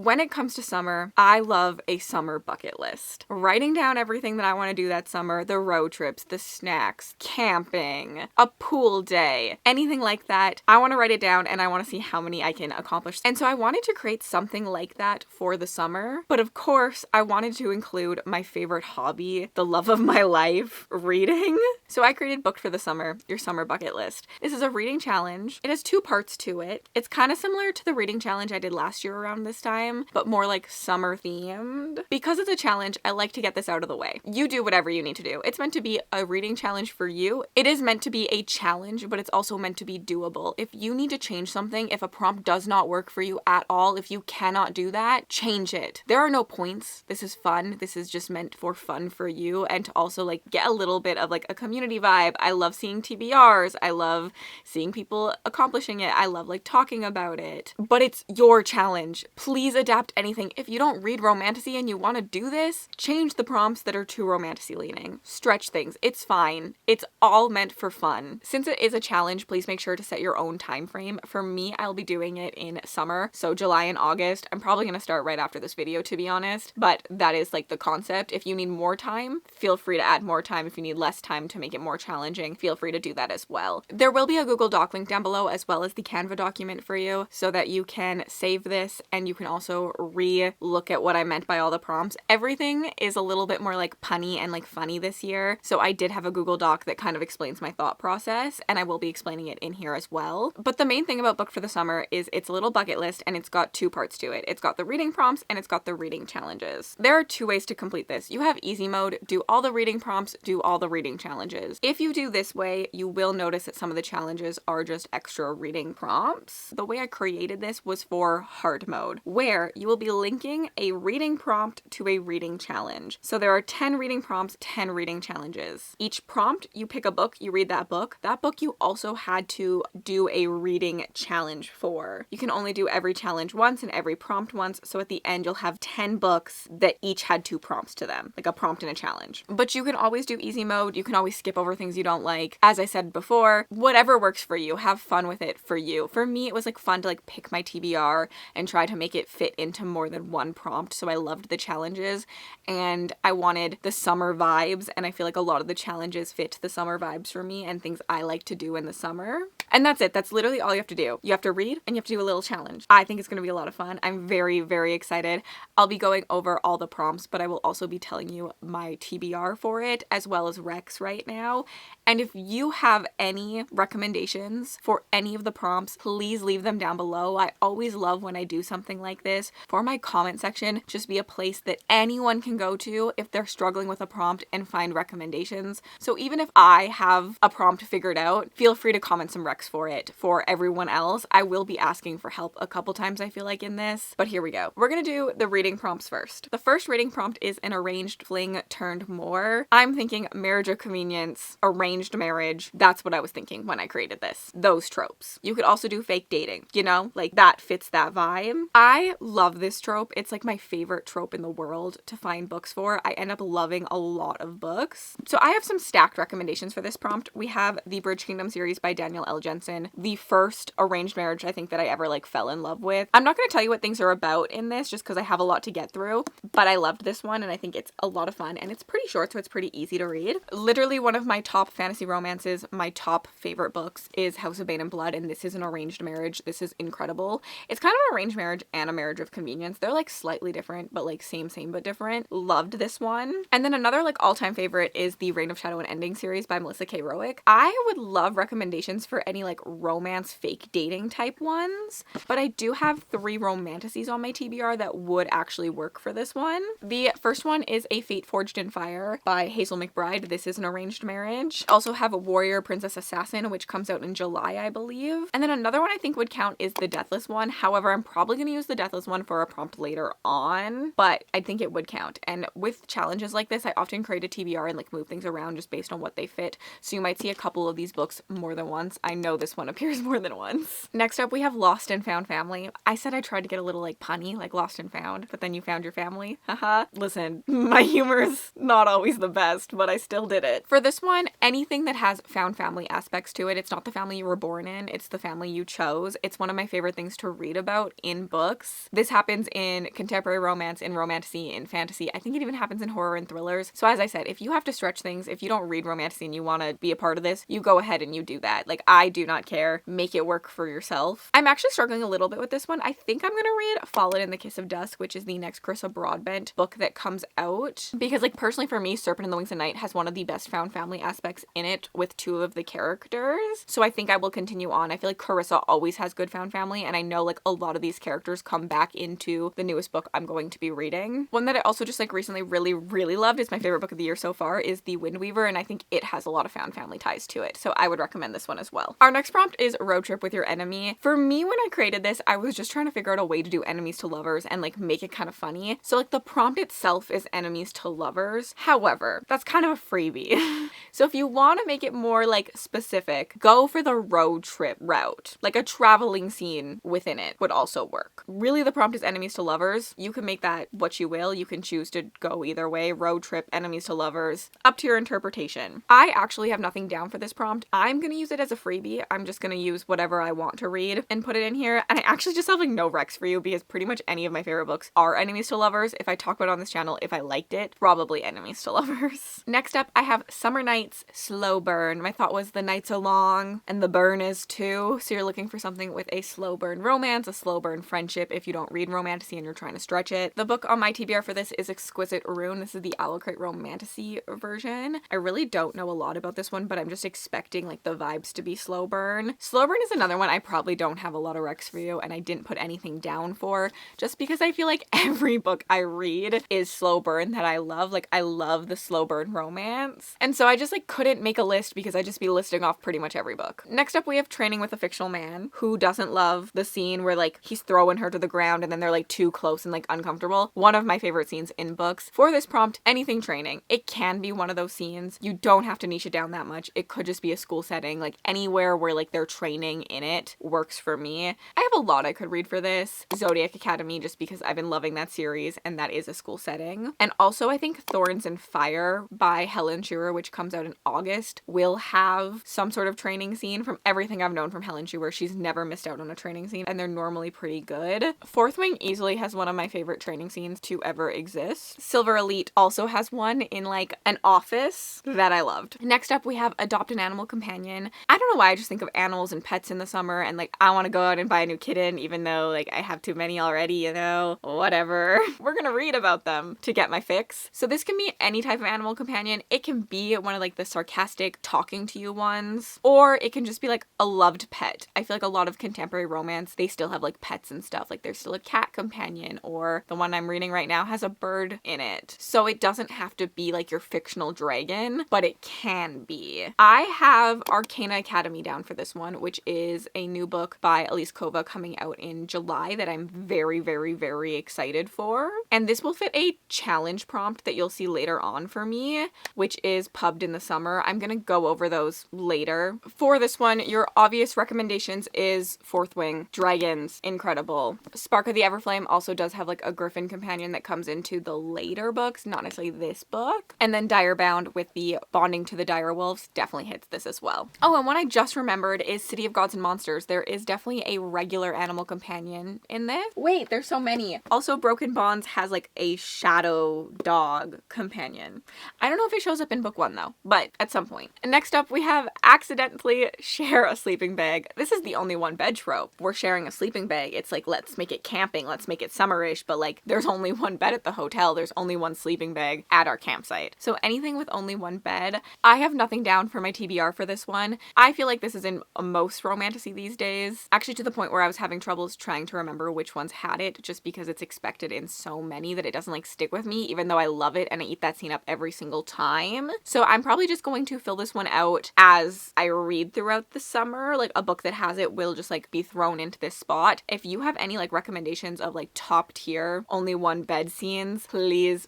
When it comes to summer, I love a summer bucket list. Writing down everything that I want to do that summer, the road trips, the snacks, camping, a pool day, anything like that. I want to write it down and I want to see how many I can accomplish. And so I wanted to create something like that for the summer. But of course, I wanted to include my favorite hobby, the love of my life, reading. So I created Booked for the Summer, your summer bucket list. This is a reading challenge. It has 2 parts to it. It's kind of similar to the reading challenge I did last year around this time, but more like summer themed. Because it's a challenge, I like to get this out of the way. You do whatever you need to do. It's meant to be a reading challenge for you. It is meant to be a challenge, but it's also meant to be doable. If you need to change something, if a prompt does not work for you at all, if you cannot do that, change it. There are no points. This is fun. This is just meant for fun for you and to also like get a little bit of like a community vibe. I love seeing TBRs. I love seeing people accomplishing it. I love like talking about it. But it's your challenge. Please adapt anything. If you don't read romantasy and you want to do this, change the prompts that are too romantasy leaning. Stretch things. It's fine. It's all meant for fun. Since it is a challenge, please make sure to set your own time frame. For me, I'll be doing it in summer, so July and August. I'm probably going to start right after this video, to be honest, but that is like the concept. If you need more time, feel free to add more time. If you need less time to make it more challenging, feel free to do that as well. There will be a Google Doc link down below as well as the Canva document for you so that you can save this and you can also re-look at what I meant by all the prompts. Everything is a little bit more like punny and like funny this year, so I did have a Google Doc that kind of explains my thought process and I will be explaining it in here as well. But the main thing about Booked for the Summer is it's a little bucket list and it's got 2 parts to it. It's got the reading prompts and it's got the reading challenges. There are 2 ways to complete this. You have easy mode, do all the reading prompts, do all the reading challenges. If you do this way, you will notice that some of the challenges are just extra reading prompts. The way I created this was for hard mode, where you will be linking a reading prompt to a reading challenge. So there are 10 reading prompts, 10 reading challenges. Each prompt, you pick a book, you read that book. That book you also had to do a reading challenge for. You can only do every challenge once and every prompt once, so at the end you'll have 10 books that each had 2 prompts to them, like a prompt and a challenge. But you can always do easy mode, you can always skip over things you don't like. As I said before, whatever works for you, have fun with it for you. For me, it was like fun to like pick my TBR and try to make it fit into more than one prompt, so I loved the challenges and I wanted the summer vibes, and I feel like a lot of the challenges fit the summer vibes for me and things I like to do in the summer. And that's it. That's literally all you have to do. You have to read and you have to do a little challenge. I think it's going to be a lot of fun. I'm very, very excited. I'll be going over all the prompts, but I will also be telling you my TBR for it as well as Rex right now. And if you have any recommendations for any of the prompts, please leave them down below. I always love when I do something like this for my comment section, just be a place that anyone can go to if they're struggling with a prompt and find recommendations. So even if I have a prompt figured out, feel free to comment some recs for it. For everyone else, I will be asking for help a couple times, I feel like, in this. But here we go. We're gonna do the reading prompts first. The first reading prompt is an arranged fling turned more. I'm thinking marriage of convenience, arranged marriage. That's what I was thinking when I created this. Those tropes. You could also do fake dating, you know, like that fits that vibe. I love this trope. It's like my favorite trope in the world to find books for. I end up loving a lot of books. So I have some stacked recommendations for this prompt. We have the Bridge Kingdom series by Danielle L. Jensen, the first arranged marriage I think that I ever like fell in love with. I'm not going to tell you what things are about in this just because I have a lot to get through, but I loved this one and I think it's a lot of fun and it's pretty short, so it's pretty easy to read. Literally one of my top fantasy romances, my top favorite books is House of Bane and Blood, and this is an arranged marriage. This is incredible. It's kind of an arranged marriage and a marriage of convenience. They're like slightly different, but like same but different. Loved this one. And then another like all-time favorite is the Reign of Shadow and Ending series by Melissa K. Rowick. I would love recommendations for any like romance fake dating type ones, but I do have 3 romantasies on my TBR that would actually work for this one. The first one is A Fate Forged in Fire by Hazel McBride. This is an arranged marriage. I also have a Warrior Princess Assassin, which comes out in July, I believe. And then another one I think would count is the Deathless one. However, I'm probably going to use the Deathless one for a prompt later on, but I think it would count. And with challenges like this, I often create a TBR and like move things around just based on what they fit. So you might see a couple of these books more than once. I know though this one appears more than once. Next up, we have Lost and Found Family. I said I tried to get a little like punny, like Lost and Found, but then you found your family. Haha. Listen, my humor is not always the best, but I still did it. For this one, anything that has found family aspects to it, it's not the family you were born in, it's the family you chose. It's one of my favorite things to read about in books. This happens in contemporary romance, in romantasy, in fantasy. I think it even happens in horror and thrillers. So as I said, if you have to stretch things, if you don't read romantasy and you want to be a part of this, you go ahead and you do that. Like, I do not care. Make it work for yourself. I'm actually struggling a little bit with this one. I think I'm gonna read Fallen in the Kiss of Dusk, which is the next Carissa Broadbent book that comes out. Because like personally for me, Serpent and the Wings of Night has one of the best found family aspects in it with two of the characters. So I think I will continue on. I feel like Carissa always has good found family, and I know like a lot of these characters come back into the newest book I'm going to be reading. One that I also just like recently really loved, is my favorite book of the year so far, is The Windweaver, and I think it has a lot of found family ties to it. So I would recommend this one as well. Our next prompt is road trip with your enemy. For me, when I created this, I was just trying to figure out a way to do enemies to lovers and like make it kind of funny. So like the prompt itself is enemies to lovers. However, that's kind of a freebie. So if you want to make it more like specific, go for the road trip route. Like a traveling scene within it would also work. Really, the prompt is enemies to lovers. You can make that what you will. You can choose to go either way. Road trip, enemies to lovers, up to your interpretation. I actually have nothing down for this prompt. I'm going to use it as a freebie. I'm just going to use whatever I want to read and put it in here. And I actually just have like no recs for you because pretty much any of my favorite books are enemies to lovers. If I talk about it on this channel, if I liked it, probably enemies to lovers. Next up, I have Summer Nights Slow Burn. My thought was the nights are long and the burn is too. So you're looking for something with a slow burn romance, a slow burn friendship if you don't read romantasy and you're trying to stretch it. The book on my TBR for this is Exquisite Rune. This is the Allocrate romantasy version. I really don't know a lot about this one, but I'm just expecting like the vibes to be slow burn. Slow burn is another one I probably don't have a lot of recs for you and I didn't put anything down for, just because I feel like every book I read is slow burn that I love. Like I love the slow burn romance. And so I just like couldn't make a list because I'd just be listing off pretty much every book. Next up, we have Training with a Fictional Man. Who doesn't love the scene where like he's throwing her to the ground and then they're like too close and like uncomfortable? One of my favorite scenes in books. For this prompt, anything training. It can be one of those scenes. You don't have to niche it down that much. It could just be a school setting. Like anywhere where like they're training in it works for me. I have a lot I could read for this. Zodiac Academy, just because I've been loving that series and that is a school setting. And also I think Thorns and Fire by Helen Shearer, which comes out in August, will have some sort of training scene. From everything I've known from Helen Shearer, she's never missed out on a training scene and they're normally pretty good. Fourth Wing easily has one of my favorite training scenes to ever exist. Silver Elite also has one in like an office that I loved. Next up, we have Adopt an Animal Companion. I don't know why I just think of animals and pets in the summer and like I want to go out and buy a new kitten even though like I have too many already, you know, whatever. We're gonna read about them to get my fix. So this can be any type of animal companion. It can be one of like the sarcastic talking to you ones, or it can just be like a loved pet. I feel like a lot of contemporary romance, they still have like pets and stuff. Like there's still a cat companion, or the one I'm reading right now has a bird in it. So it doesn't have to be like your fictional dragon, but it can be. I have Arcana Academy down for this one, which is a new book by Elise Kova coming out in July that I'm very excited for. And this will fit a challenge prompt that you'll see later on for me, which is Pubbed in the Summer. I'm gonna go over those later. For this one, your obvious recommendations is Fourth Wing, dragons, incredible. Spark of the Everflame also does have like a griffin companion that comes into the later books, not necessarily this book. And then Direbound with the bonding to the direwolves definitely hits this as well. Oh, and one I just remembered is City of Gods and Monsters. There is definitely a regular animal companion in this. Wait, there's so many. Also, Broken Bonds has like a shadow dog companion. I don't know if it shows up in book one though, but at some point. And next up, we have Accidentally Share a Sleeping Bag. This is the only one bed trope. We're sharing a sleeping bag. It's like, let's make it camping, let's make it summerish, but like there's only one bed at the hotel. There's only one sleeping bag at our campsite. So anything with only one bed. I have nothing down for my TBR for this one. I feel like this is in most romantasy these days. Actually, to the point where I was having troubles trying to remember which ones had it, just because it's expected in so many that it doesn't like stick with me, even though I love it and I eat that scene up every single time. So I'm probably just going to fill this one out as I read throughout the summer. Like a book that has it will just like be thrown into this spot. If you have any like recommendations of like top tier only one bed scenes, please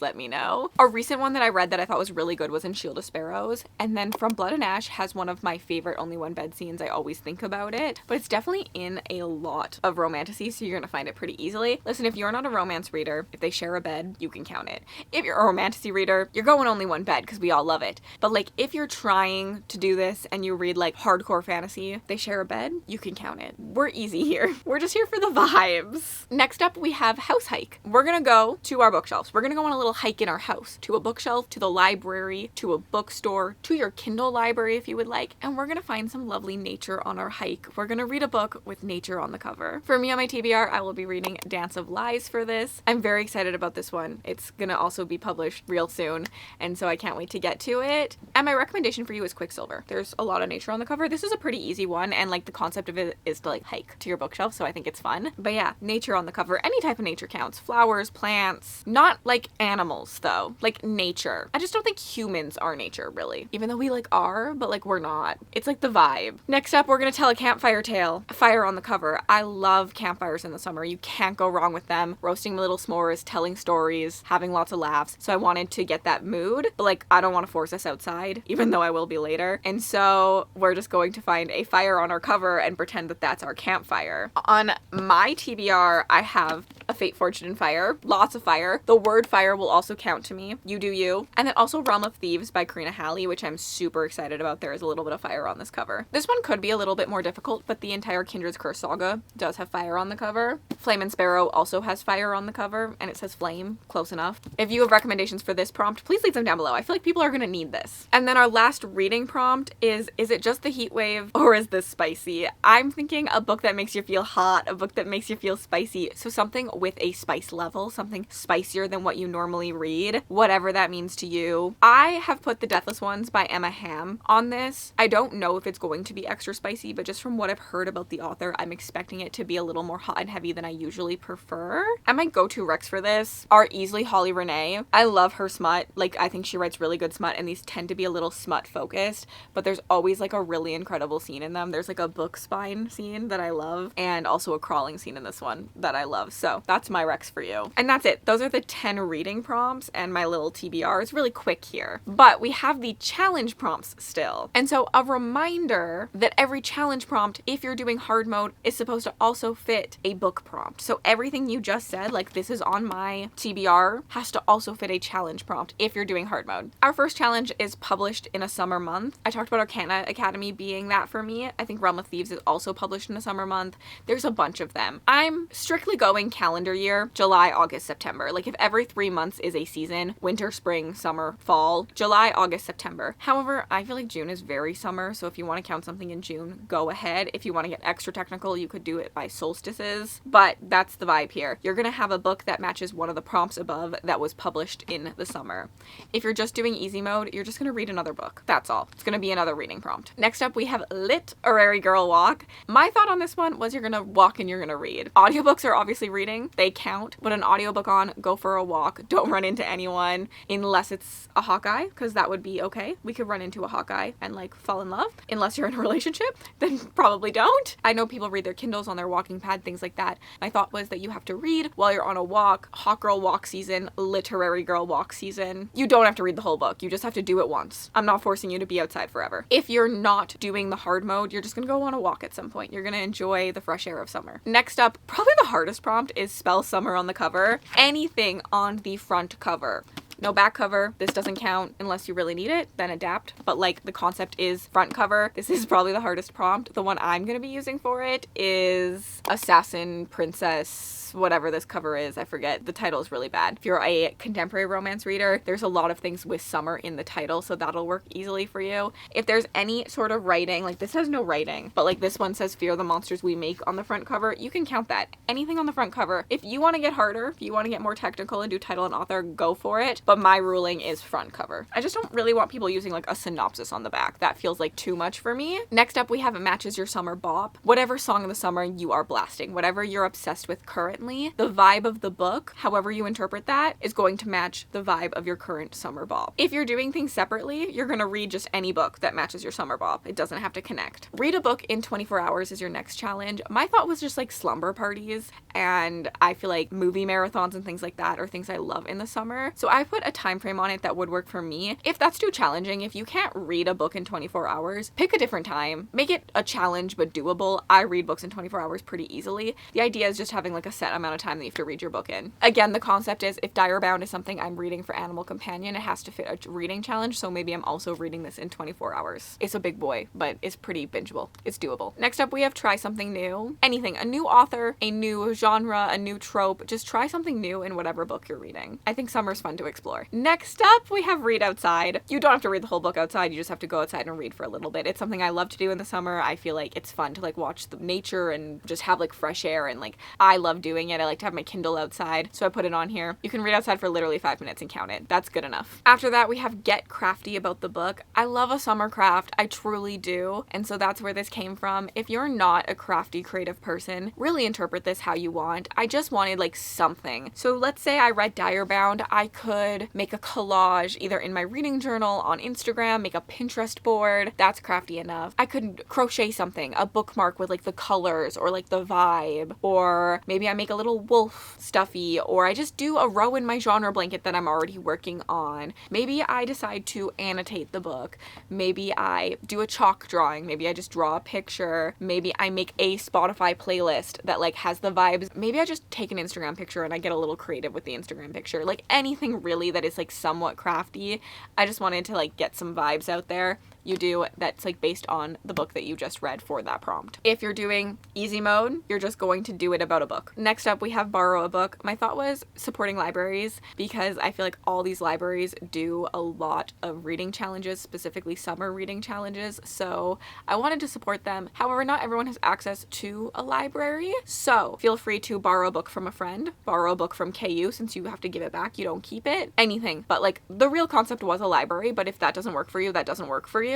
let me know. A recent one that I read that I thought was really good was in Shield of Sparrows. And then From Blood and Ash has one of my favorite favorite only one bed scenes, I always think about it, but it's definitely in a lot of romantasy, so you're gonna find it pretty easily. Listen, if you're not a romance reader, if they share a bed, you can count it. If you're a romantasy reader, you're going only one bed because we all love it. But like if you're trying to do this and you read like hardcore fantasy, they share a bed, you can count it. We're easy here. We're just here for the vibes. Next up, we have house hike. We're gonna go to our bookshelves. We're gonna go on a little hike in our house, to a bookshelf, to the library, to a bookstore, to your Kindle library if you would like, and we're gonna find some lovely nature on our hike. We're gonna read a book with nature on the cover. For me on my TBR, I will be reading Dance of Lies for this. I'm very excited about this one. It's gonna also be published real soon, and so I can't wait to get to it. And my recommendation for you is Quicksilver. There's a lot of nature on the cover. This is a pretty easy one, and like the concept of it is to like hike to your bookshelf, so I think it's fun. But yeah, nature on the cover. Any type of nature counts. Flowers, plants, not like animals though, like nature. I just don't think humans are nature really, even though we like are, but like we're not. It's like the vibe. Next up, we're gonna tell a campfire tale. Fire on the cover. I love campfires in the summer. You can't go wrong with them. Roasting little s'mores, telling stories, having lots of laughs. So I wanted to get that mood, but like I don't want to force us outside, even though I will be later. And so we're just going to find a fire on our cover and pretend that that's our campfire. On my TBR, I have A Fate, Fortune, and Fire. Lots of fire. The word fire will also count to me. You do you. And then also Realm of Thieves by Karina Halley, which I'm super excited about. There is a little bit of fire on this cover. This one could be a little bit more difficult, but the entire Kindred's Curse saga does have fire on the cover. Flame and Sparrow also has fire on the cover, and it says flame. Close enough. If you have recommendations for this prompt, please leave them down below. I feel like people are going to need this. And then our last reading prompt is it just the heat wave or is this spicy? I'm thinking a book that makes you feel hot, a book that makes you feel spicy. So something with a spice level, something spicier than what you normally read, whatever that means to you. I have put The Deathless Ones by Emma Hamm on this. I don't know if it's going to be extra spicy, but just from what I've heard about the author, I'm expecting it to be a little more hot and heavy than I usually prefer. And my go-to recs for this are easily Holly Renee. I love her smut. Like, I think she writes really good smut, and these tend to be a little smut focused, but there's always like a really incredible scene in them. There's like a book spine scene that I love, and also a crawling scene in this one that I love. So that's my recs for you. And that's it. Those are the 10 reading prompts and my little TBR. It's really quick here, but we have the challenge prompts still. And so a reminder that every challenge prompt, if you're doing hard mode, is supposed to also fit a book prompt. So everything you just said, like this is on my TBR, has to also fit a challenge prompt if you're doing hard mode. Our first challenge is published in a summer month. I talked about Arcana Academy being that for me. I think Realm of Thieves is also published in a summer month. There's a bunch of them. I'm strictly going calendar year, July, August, September. Like if every 3 months is a season, winter, spring, summer, fall, July, August, September. However, I feel like June is very summer, so if you want to count something in June, go ahead. If you want to get extra technical, you could do it by solstices, but that's the vibe here. You're gonna have a book that matches one of the prompts above that was published in the summer. If you're just doing easy mode, you're just gonna read another book. That's all. It's gonna be another reading prompt. Next up, we have Literary Girl Walk. My thought on this one was you're gonna walk and you're gonna read. Audiobooks are obviously reading. They count. Put an audiobook on, go for a walk. Don't run into anyone unless it's a Hawkeye, because that would be okay. We could run into a Hawkeye and like fall in love. Unless you're in a relationship, then probably don't. I know people read their Kindles on their walking pad, things like that. My thought was that you have to read while you're on a walk. Hot girl walk season, literary girl walk season. You don't have to read the whole book. You just have to do it once. I'm not forcing you to be outside forever. If you're not doing the hard mode, you're just gonna go on a walk at some point. You're gonna enjoy the fresh air of summer. Next up, probably the hardest prompt is spell summer on the cover. Anything on the front cover. No back cover. This doesn't count unless you really need it, then adapt. But like the concept is front cover. This is probably the hardest prompt. The one I'm going to be using for it is Assassin Princess, whatever this cover is. I forget. The title is really bad. If you're a contemporary romance reader, there's a lot of things with summer in the title, so that'll work easily for you. If there's any sort of writing, like this has no writing, but like this one says Fear the Monsters We Make on the front cover, you can count that. Anything on the front cover. If you want to get harder, if you want to get more technical and do title and author, go for it. But my ruling is front cover. I just don't really want people using like a synopsis on the back. That feels like too much for me. Next up, we have It Matches Your Summer Bop. Whatever song of the summer you are blasting, whatever you're obsessed with currently, the vibe of the book, however you interpret that, is going to match the vibe of your current summer bop. If you're doing things separately, you're gonna read just any book that matches your summer bop. It doesn't have to connect. Read a book in 24 hours is your next challenge. My thought was just like slumber parties, and I feel like movie marathons and things like that are things I love in the summer. So I put put a time frame on it that would work for me. If that's too challenging, if you can't read a book in 24 hours, pick a different time. Make it a challenge but doable. I read books in 24 hours pretty easily. The idea is just having like a set amount of time that you have to read your book in. Again, the concept is if Diary Bound is something I'm reading for Animal Companion, it has to fit a reading challenge, so maybe I'm also reading this in 24 hours. It's a big boy, but it's pretty bingeable. It's doable. Next up, we have try something new. Anything, a new author, a new genre, a new trope. Just try something new in whatever book you're reading. I think summer's fun to explore. Next up, we have read outside. You don't have to read the whole book outside. You just have to go outside and read for a little bit. It's something I love to do in the summer. I feel like it's fun to like watch the nature and just have like fresh air, and like I love doing it. I like to have my Kindle outside, so I put it on here. You can read outside for literally 5 minutes and count it. That's good enough. After that, we have get crafty about the book. I love a summer craft. I truly do. And so that's where this came from. If you're not a crafty creative person, really interpret this how you want. I just wanted like something. So let's say I read Diary Bound. I could make a collage either in my reading journal, on Instagram, make a Pinterest board. That's crafty enough. I could crochet something, a bookmark with like the colors or like the vibe, or maybe I make a little wolf stuffy, or I just do a row in my genre blanket that I'm already working on. Maybe I decide to annotate the book. Maybe I do a chalk drawing. Maybe I just draw a picture. Maybe I make a Spotify playlist that like has the vibes. Maybe I just take an Instagram picture and I get a little creative with the Instagram picture. Like anything really that is like somewhat crafty. I just wanted to like get some vibes out there. You do that's like based on the book that you just read for that prompt. If you're doing easy mode, you're just going to do it about a book. Next up, we have borrow a book. My thought was supporting libraries, because I feel like all these libraries do a lot of reading challenges, specifically summer reading challenges. So I wanted to support them. However, not everyone has access to a library. So feel free to borrow a book from a friend, borrow a book from KU, since you have to give it back, you don't keep it, anything. But like the real concept was a library, but if that doesn't work for you, that doesn't work for you.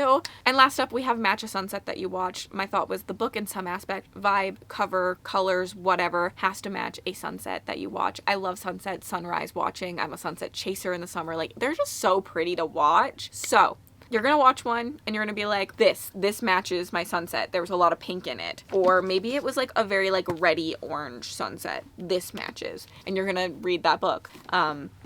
And last up, we have match a sunset that you watch. My thought was the book in some aspect, vibe, cover, colors, whatever, has to match a sunset that you watch. I love sunset, sunrise watching. I'm a sunset chaser in the summer. Like, they're just so pretty to watch. So you're gonna watch one and you're gonna be like, this matches my sunset. There was a lot of pink in it. Or maybe it was like a very like reddy orange sunset. This matches. And you're gonna read that book.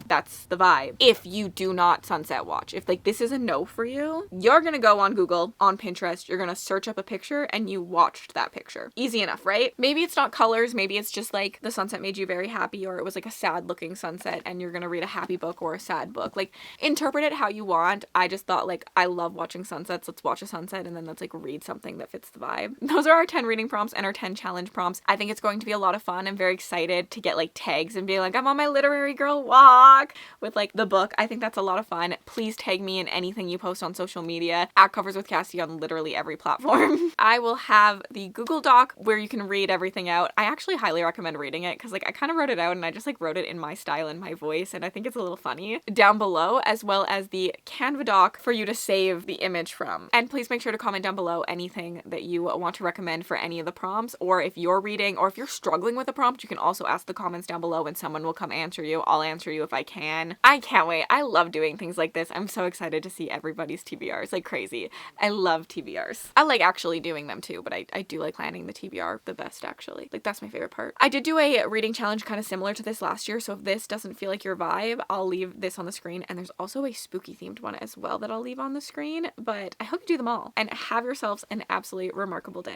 That's the vibe. If you do not sunset watch, if like this is a no for you, you're gonna go on Google, on Pinterest, you're gonna search up a picture and you watched that picture. Easy enough, right? Maybe it's not colors, maybe it's just like the sunset made you very happy, or it was like a sad looking sunset and you're gonna read a happy book or a sad book. Like, interpret it how you want. I just thought like, I love watching sunsets. Let's watch a sunset and then let's like read something that fits the vibe. Those are our 10 reading prompts and our 10 challenge prompts. I think it's going to be a lot of fun. I'm very excited to get like tags and be like, I'm on my literary girl walk with like the book. I think that's a lot of fun. Please tag me in anything you post on social media at Covers with Cassie on literally every platform. I will have the Google Doc where you can read everything out. I actually highly recommend reading it because like I kind of wrote it out and I just like wrote it in my style and my voice, and I think it's a little funny down below, as well as the Canva doc for you to save the image from. And please make sure to comment down below anything that you want to recommend for any of the prompts, or if you're reading or if you're struggling with a prompt, you can also ask the comments down below and someone will come answer you. I'll answer you if I can. I can't wait. I love doing things like this. I'm so excited to see everybody's TBRs like crazy. I love TBRs. I like actually doing them too, but I do like planning the TBR the best actually. Like that's my favorite part. I did do a reading challenge kind of similar to this last year, so if this doesn't feel like your vibe, I'll leave this on the screen, and there's also a spooky themed one as well that I'll leave on the screen, but I hope you do them all and have yourselves an absolutely remarkable day.